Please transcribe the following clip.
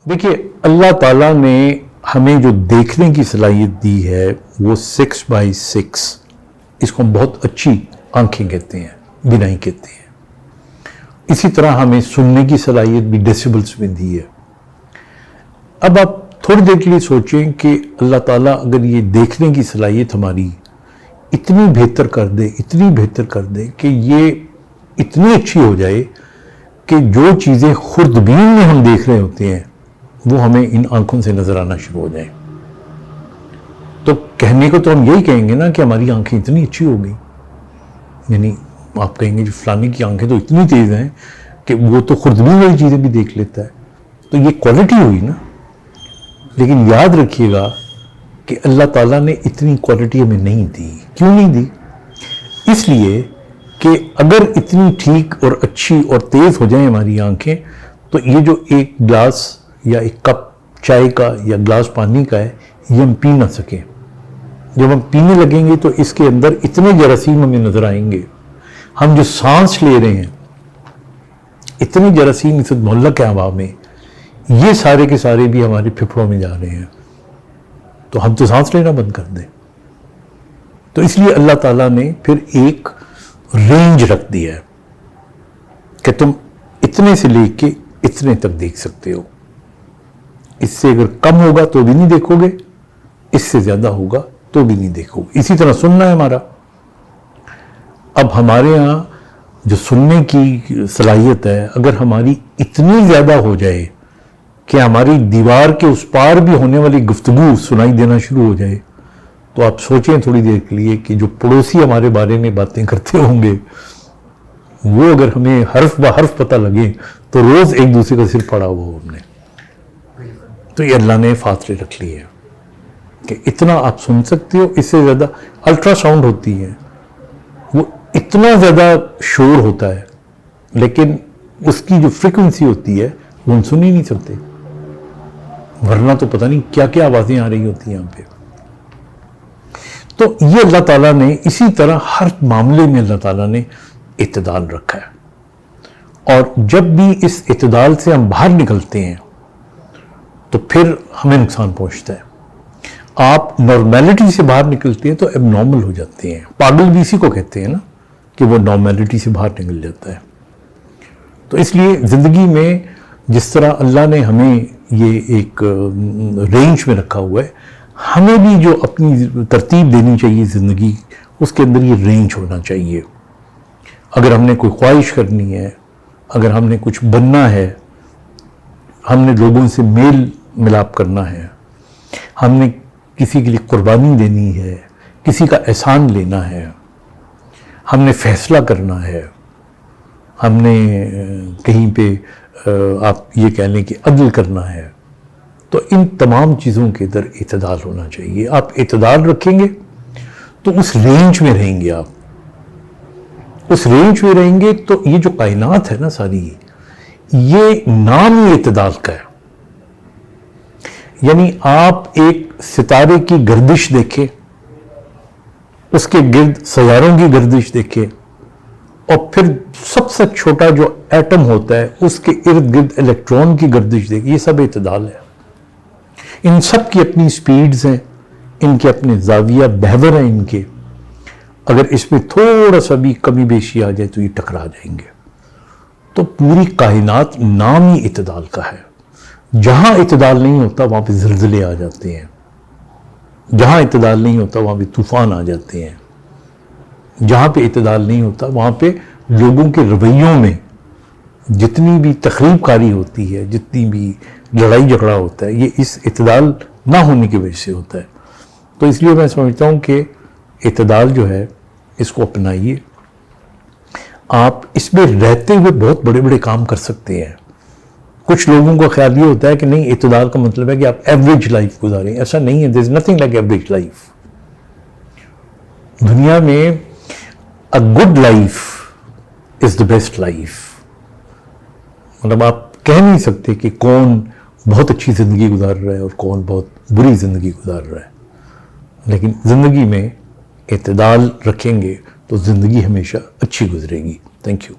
دیکھیے اللہ تعالیٰ نے ہمیں جو دیکھنے کی صلاحیت دی ہے وہ 6x6، اس کو ہم بہت اچھی آنکھیں کہتے ہیں، بینائی کہتے ہیں۔ اسی طرح ہمیں سننے کی صلاحیت بھی ڈیسیبلز میں دی ہے۔ اب آپ تھوڑی دیر کے لیے سوچیں کہ اللہ تعالیٰ اگر یہ دیکھنے کی صلاحیت ہماری اتنی بہتر کر دے، اتنی بہتر کر دے کہ یہ اتنی اچھی ہو جائے کہ جو چیزیں خوردبین میں ہم دیکھ رہے ہوتے ہیں وہ ہمیں ان آنکھوں سے نظر آنا شروع ہو جائیں، تو کہنے کو تو ہم یہی کہیں گے نا کہ ہماری آنکھیں اتنی اچھی ہو گئی، یعنی آپ کہیں گے جو فلانے کی آنکھیں تو اتنی تیز ہیں کہ وہ تو خوردبین والی چیزیں بھی دیکھ لیتا ہے، تو یہ کوالٹی ہوئی نا۔ لیکن یاد رکھیے گا کہ اللہ تعالیٰ نے اتنی کوالٹی ہمیں نہیں دی۔ کیوں نہیں دی؟ اس لیے کہ اگر اتنی ٹھیک اور اچھی اور تیز ہو جائیں ہماری آنکھیں تو یہ جو ایک گلاس یا ایک کپ چائے کا یا گلاس پانی کا ہے یہ ہم پی نہ سکیں۔ جب ہم پینے لگیں گے تو اس کے اندر اتنے جراثیم ہمیں نظر آئیں گے، ہم جو سانس لے رہے ہیں اتنے جراثیم اس محلہ کے ہوا میں، یہ سارے کے سارے بھی ہمارے پھپھڑوں میں جا رہے ہیں، تو ہم تو سانس لینا بند کر دیں۔ تو اس لیے اللہ تعالیٰ نے پھر ایک رینج رکھ دیا ہے کہ تم اتنے سے لے کے اتنے تک دیکھ سکتے ہو، اس سے اگر کم ہوگا تو بھی نہیں دیکھو گے، اس سے زیادہ ہوگا تو بھی نہیں دیکھو گے۔ اسی طرح سننا ہے ہمارا۔ اب ہمارے ہاں جو سننے کی صلاحیت ہے اگر ہماری اتنی زیادہ ہو جائے کہ ہماری دیوار کے اس پار بھی ہونے والی گفتگو سنائی دینا شروع ہو جائے تو آپ سوچیں تھوڑی دیر کے لیے کہ جو پڑوسی ہمارے بارے میں باتیں کرتے ہوں گے وہ اگر ہمیں حرف بہ حرف پتہ لگے تو روز ایک دوسرے کا سر پڑا ہوا ہم نے۔ تو یہ اللہ نے فاصلے رکھ لیے کہ اتنا آپ سن سکتے ہو، اس سے زیادہ الٹرا ساؤنڈ ہوتی ہے وہ اتنا زیادہ شور ہوتا ہے لیکن اس کی جو فریکوینسی ہوتی ہے وہ ہم سن ہی نہیں سکتے، ورنہ تو پتہ نہیں کیا کیا آوازیں آ رہی ہوتی ہیں یہاں پہ۔ تو یہ اللہ تعالیٰ نے اسی طرح ہر معاملے میں اللہ تعالیٰ نے اعتدال رکھا ہے، اور جب بھی اس اعتدال سے ہم باہر نکلتے ہیں تو پھر ہمیں نقصان پہنچتا ہے۔ آپ نارمیلٹی سے باہر نکلتے ہیں تو اب نارمل ہو جاتے ہیں، پاگل بھی اسی کو کہتے ہیں نا کہ وہ نارمیلٹی سے باہر نکل جاتا ہے۔ تو اس لیے زندگی میں جس طرح اللہ نے ہمیں یہ ایک رینج میں رکھا ہوا ہے، ہمیں بھی جو اپنی ترتیب دینی چاہیے زندگی، اس کے اندر یہ رینج ہونا چاہیے۔ اگر ہم نے کوئی خواہش کرنی ہے، اگر ہم نے کچھ بننا ہے، ہم نے لوگوں سے میل ملاپ کرنا ہے، ہم نے کسی کے لیے قربانی دینی ہے، کسی کا احسان لینا ہے، ہم نے فیصلہ کرنا ہے، ہم نے کہیں پہ آپ یہ کہہ لیں کہ عدل کرنا ہے، تو ان تمام چیزوں کے اندر اعتدال ہونا چاہیے۔ آپ اعتدال رکھیں گے تو اس رینج میں رہیں گے، آپ اس رینج میں رہیں گے تو یہ جو کائنات ہے نا ساری، یہ نام ہی اعتدال کا ہے۔ یعنی آپ ایک ستارے کی گردش دیکھیں، اس کے گرد سیاروں کی گردش دیکھیں، اور پھر سب سے چھوٹا جو ایٹم ہوتا ہے اس کے ارد گرد الیکٹران کی گردش دیکھیں، یہ سب اعتدال ہے۔ ان سب کی اپنی سپیڈز ہیں، ان کے اپنے زاویہ بہور ہیں ان کے، اگر اس میں تھوڑا سا بھی کمی بیشی آ جائے تو یہ ٹکرا جائیں گے۔ تو پوری کائنات نام ہی اعتدال کا ہے۔ جہاں اعتدال نہیں ہوتا وہاں پہ زلزلے آ جاتے ہیں، جہاں اعتدال نہیں ہوتا وہاں پہ طوفان آ جاتے ہیں، جہاں پہ اعتدال نہیں ہوتا وہاں پہ لوگوں کے رویوں میں جتنی بھی تخریب کاری ہوتی ہے، جتنی بھی لڑائی جھگڑا ہوتا ہے، یہ اس اعتدال نہ ہونے کی وجہ سے ہوتا ہے۔ تو اس لیے میں سمجھتا ہوں کہ اعتدال جو ہے اس کو اپنائیے۔ آپ اس میں رہتے ہوئے بہت بڑے بڑے کام کر سکتے ہیں۔ کچھ لوگوں کا خیال یہ ہوتا ہے کہ نہیں، اعتدال کا مطلب ہے کہ آپ ایوریج لائف گزاریں، ایسا نہیں ہے۔ there is nothing like average life۔ دنیا میں a good life is the best life۔ مطلب آپ کہہ نہیں سکتے کہ کون بہت اچھی زندگی گزار رہا ہے اور کون بہت بری زندگی گزار رہا ہے، لیکن زندگی میں اعتدال رکھیں گے تو زندگی ہمیشہ اچھی گزرے گی۔ Thank you.